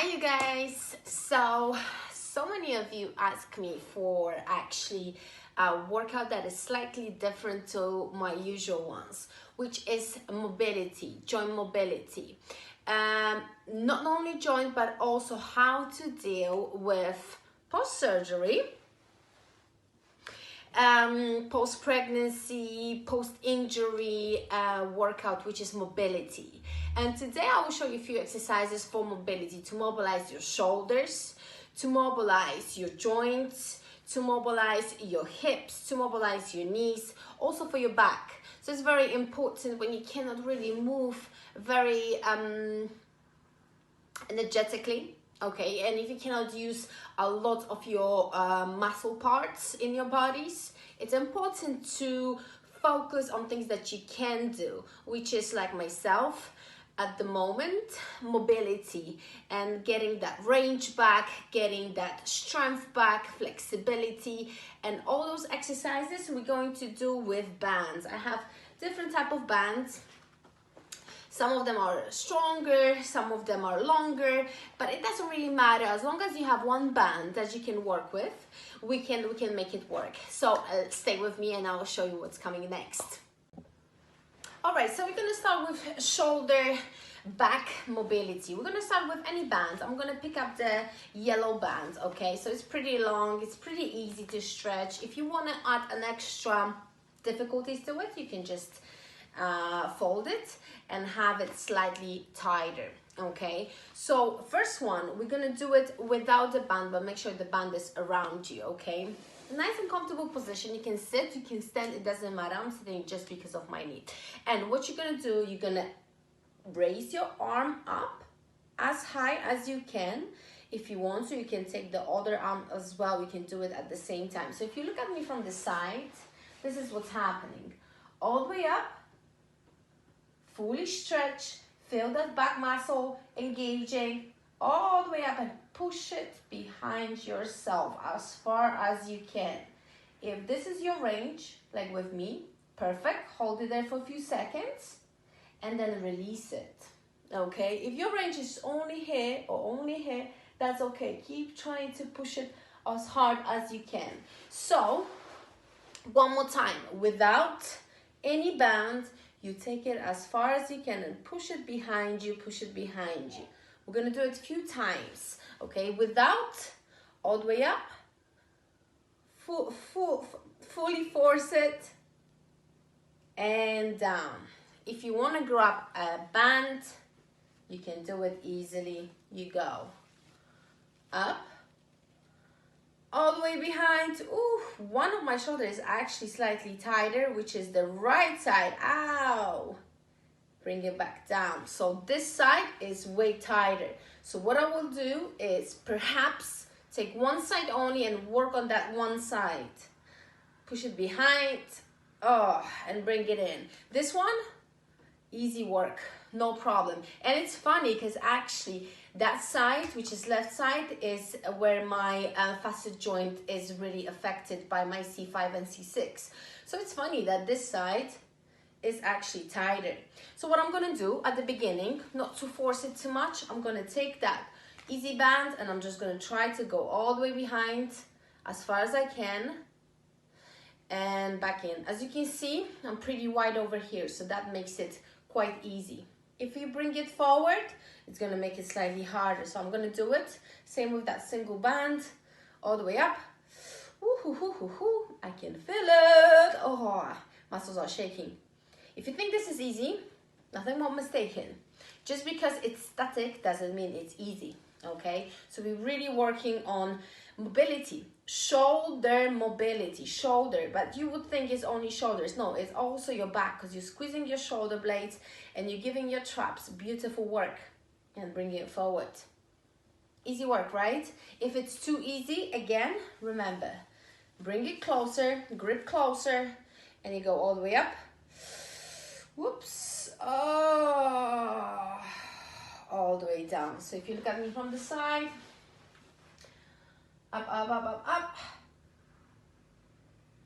Hi you guys. So many of you ask me for actually a workout that is slightly different to my usual ones, which is mobility, joint mobility. Not only joint, but also how to deal with post-surgery, post-pregnancy, post-injury workout, which is mobility. And today I will show you a few exercises for mobility, to mobilize your shoulders, to mobilize your joints, to mobilize your hips, to mobilize your knees, also for your back. So it's very important when you cannot really move very energetically. Okay, and if you cannot use a lot of your muscle parts in your bodies, it's important to focus on things that you can do, which is like myself at the moment, mobility and getting that range back, getting that strength back, flexibility, and all those exercises we're going to do with bands. I have different type of bands. Some of them are stronger, some of them are longer, but it doesn't really matter. As long as you have one band that you can work with, we can make it work. So stay with me and I'll show you what's coming next. All right, so we're gonna start with shoulder back mobility. We're gonna start with any band. I'm gonna pick up the yellow band, okay? So it's pretty long, it's pretty easy to stretch. If you wanna add an extra difficulties to it, you can just fold it and have it slightly tighter. Okay, so first one, we're gonna do it without the band, but make sure the band is around you. Okay, nice and comfortable position. You can sit, you can stand, it doesn't matter. I'm sitting just because of my knee. And what you're gonna do, you're gonna raise your arm up as high as you can. If you want to, you can take the other arm as well. You can do it at the same time. So if you look at me from the side, this is what's happening. All the way up, fully stretch, feel that back muscle engaging, all the way up, and push it behind yourself as far as you can. If this is your range, like with me, perfect. Hold it there for a few seconds and then release it. Okay, if your range is only here or only here, that's okay. Keep trying to push it as hard as you can. So one more time, without any band, you take it as far as you can and push it behind you, push it behind you. We're gonna do it a few times, okay? Without, all the way up, fully force it, and down. If you wanna grab a band, you can do it easily. You go up, all the way behind. Ooh, one of my shoulders is actually slightly tighter, which is the right side. Ow! Bring it back down. So this side is way tighter. So what I will do is perhaps take one side only and work on that one side. Push it behind, and bring it in. This one, easy work, no problem. And it's funny because actually that side, which is left side, is where my facet joint is really affected by my C5 and C6. So it's funny that this side is actually tighter. So what I'm gonna do at the beginning, not to force it too much, I'm gonna take that easy band and I'm just gonna try to go all the way behind as far as I can and back in. As you can see, I'm pretty wide over here, so that makes it quite easy. If you bring it forward, it's gonna make it slightly harder. So I'm gonna do it. Same with that single band, all the way up. I can feel it. Oh, muscles are shaking. If you think this is easy, nothing more mistaken. Just because it's static doesn't mean it's easy, okay? So we're really working on mobility, shoulder mobility, shoulder, but you would think it's only shoulders. No, it's also your back, because you're squeezing your shoulder blades and you're giving your traps beautiful work and bringing it forward. Easy work, right? If it's too easy, again, remember, bring it closer, grip closer, and you go all the way up. Whoops. Oh, all the way down. So if you look at me from the side, up, up, up, up, up.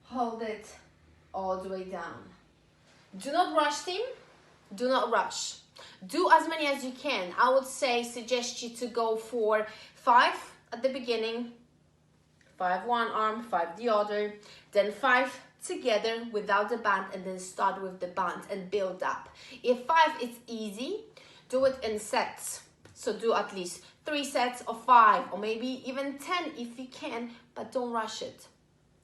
Hold it all the way down. Do not rush, team. Do not rush. Do as many as you can. I would suggest you to go for 5 at the beginning, 5 one arm, 5 the other, then 5 together without the band, and then start with the band and build up. If 5 is easy, do it in sets. So do at least 3 sets of 5, or maybe even 10 if you can, but don't rush it.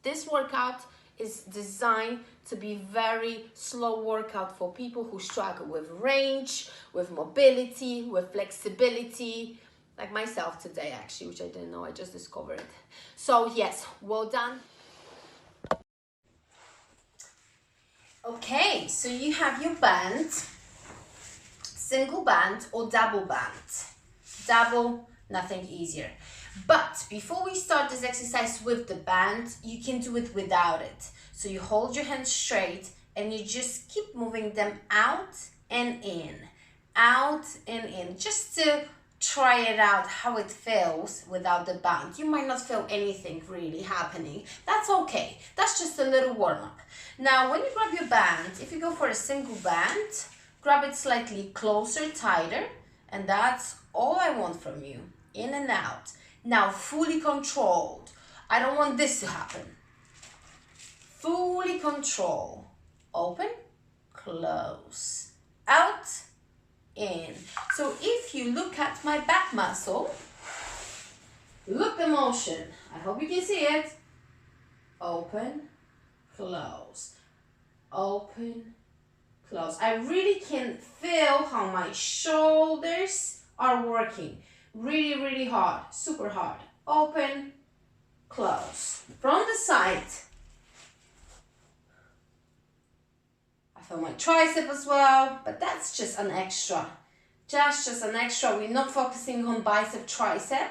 This workout is designed to be very slow workout for people who struggle with range, with mobility, with flexibility, like myself today actually, which I didn't know, I just discovered it. So yes, well done. Okay, so you have your band, single band or double band. Double, nothing easier. But before we start this exercise with the band, you can do it without it. So you hold your hands straight and you just keep moving them out and in, just to try it out how it feels without the band. You might not feel anything really happening. That's okay. That's just a little warm-up. Now, when you grab your band, if you go for a single band, grab it slightly closer, tighter, and that's all I want from you. In and out. Now, fully controlled. I don't want this to happen. Fully control. Open, close, out, in. So if you look at my back muscle, look the motion. I hope you can see it. Open, close, open, close. I really can feel how my shoulders are working. Really, really hard, super hard. Open, close. From the side, I feel my tricep as well, but that's just an extra. Just an extra. We're not focusing on bicep, tricep.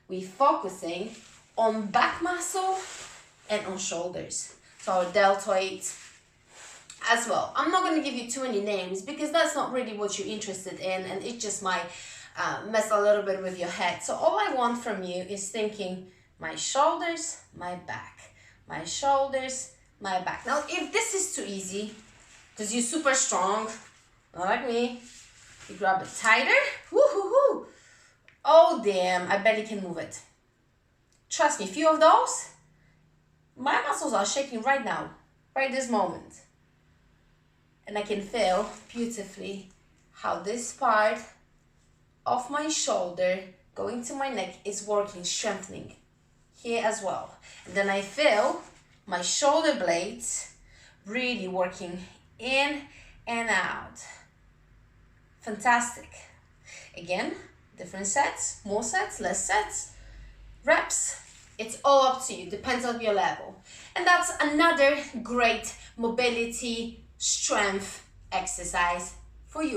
We're focusing on back muscle and on shoulders. So our deltoid as well. I'm not going to give you too many names because that's not really what you're interested in, and it just might mess a little bit with your head. So all I want from you is thinking my shoulders, my back, my shoulders, my back. Now, if this is too easy, because you're super strong, not like me, you grab it tighter. Woo-hoo-hoo. Oh, damn, I barely can move it. Trust me, a few of those, my muscles are shaking right now, right this moment. And I can feel beautifully how this part of my shoulder going to my neck is working, strengthening here as well. And then I feel my shoulder blades really working in and out. Fantastic. Again, different sets, more sets, less sets, reps. It's all up to you, depends on your level. And that's another great mobility strength exercise for you.